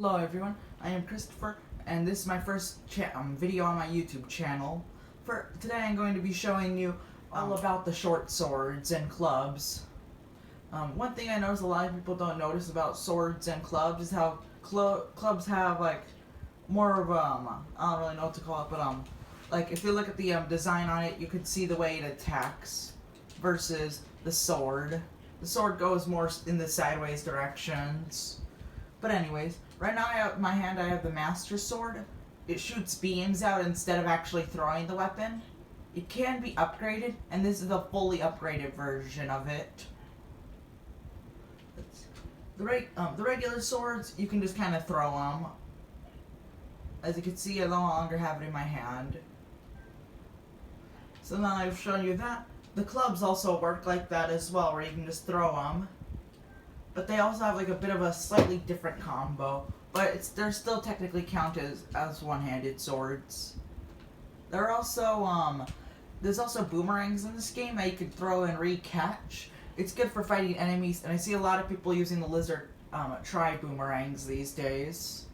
Hello everyone, I am Christopher, and this is my first video on my YouTube channel. For today I'm going to be showing you all about the short swords and clubs. One thing I notice a lot of people don't notice about swords and clubs is how clubs have like more of I don't really know what to call it, but like if you look at the design on it, you could see the way it attacks versus the sword. The sword goes more in the sideways directions. But anyways, right now in my hand I have the Master Sword. It shoots beams out instead of actually throwing the weapon. It can be upgraded, and this is the fully upgraded version of it. The regular swords, you can just kind of throw them. As you can see, I no longer have it in my hand. So now I've shown you that. The clubs also work like that as well, where you can just throw them. But they also have like a bit of a slightly different combo. But they're still technically counted as one-handed swords. There are also there's also boomerangs in this game that you can throw and re-catch. It's good for fighting enemies, and I see a lot of people using the lizard tri-boomerangs these days.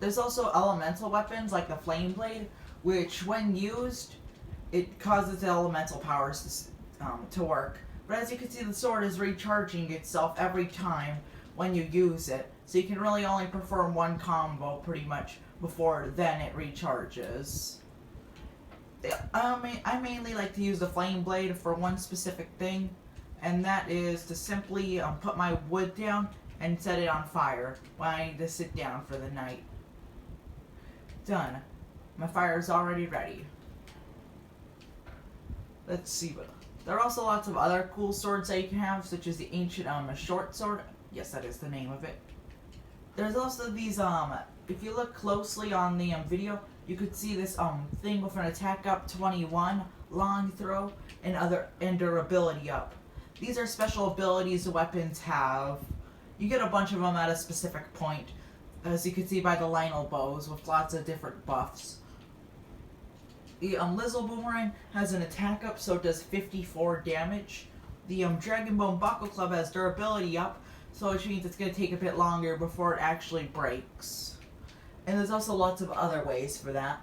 There's also elemental weapons like the flame blade, which when used, it causes the elemental powers to work. But as you can see, the sword is recharging itself every time when you use it. So you can really only perform one combo pretty much before then it recharges. I mainly like to use the flame blade for one specific thing, and that is to simply put my wood down and set it on fire when I need to sit down for the night. Done. My fire is already ready. Let's see what... There are also lots of other cool swords that you can have, such as the ancient short sword. Yes, that is the name of it. There's also these if you look closely on the video, you could see this thing with an attack up 21, long throw, and durability up. These are special abilities the weapons have. You get a bunch of them at a specific point, as you can see by the Lionel bows with lots of different buffs. The Lizzle Boomerang has an attack up, so it does 54 damage. The Dragon Bone Buckle Club has durability up, so which means it's going to take a bit longer before it actually breaks. And there's also lots of other ways for that.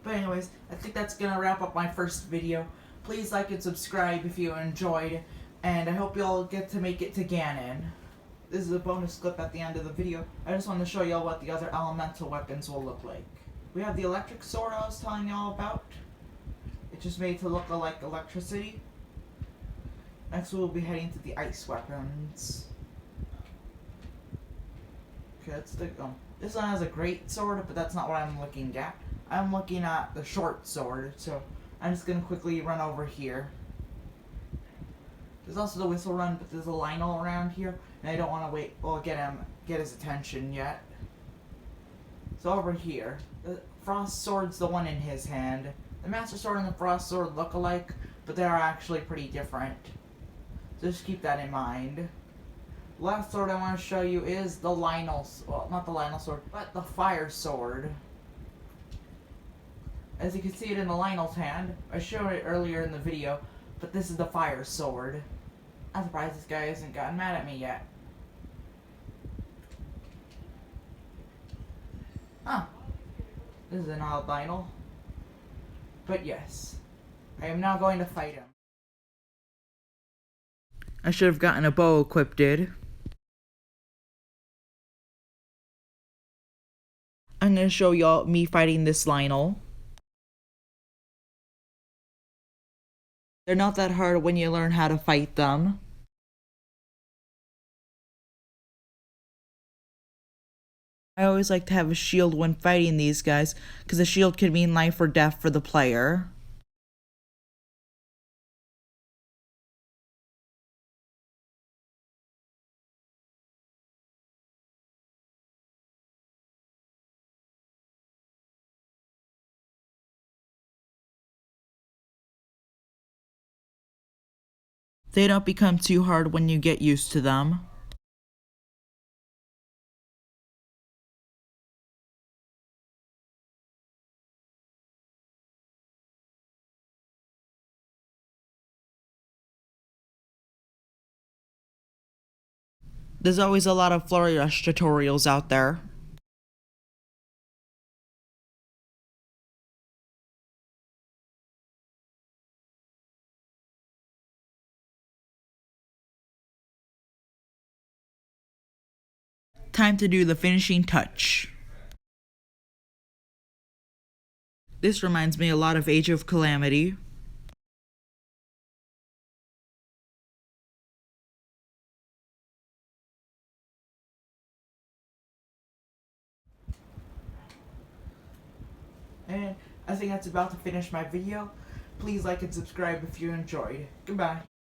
But anyways, I think that's going to wrap up my first video. Please like and subscribe if you enjoyed, and I hope you all get to make it to Ganon. This is a bonus clip at the end of the video. I just want to show you all what the other elemental weapons will look like. We have the electric sword I was telling you all about. It's just made to look like electricity. Next we'll be heading to the ice weapons. Okay, let's take this one has a great sword, but that's not what I'm looking at. I'm looking at the short sword, so I'm just gonna quickly run over here. There's also the whistle run, but there's a Lionel around here, and I don't want to get his attention yet. So over here, the Frost Sword's the one in his hand. The Master Sword and the Frost Sword look alike, but they are actually pretty different. So just keep that in mind. The last sword I want to show you is the Lionel, well, not the Lionel Sword, but the Fire Sword. As you can see it in the Lionel's hand, I showed it earlier in the video, but this is the Fire Sword. I'm surprised this guy hasn't gotten mad at me yet. Huh. This is an albino. But yes, I am now going to fight him. I should have gotten a bow equipped. I'm going to show y'all me fighting this Lionel. They're not that hard when you learn how to fight them. I always like to have a shield when fighting these guys, because a shield can mean life or death for the player. They don't become too hard when you get used to them. There's always a lot of Flurry Rush tutorials out there. Time to do the finishing touch. This reminds me a lot of Age of Calamity. And I think that's about to finish my video. Please like and subscribe if you enjoyed. Goodbye.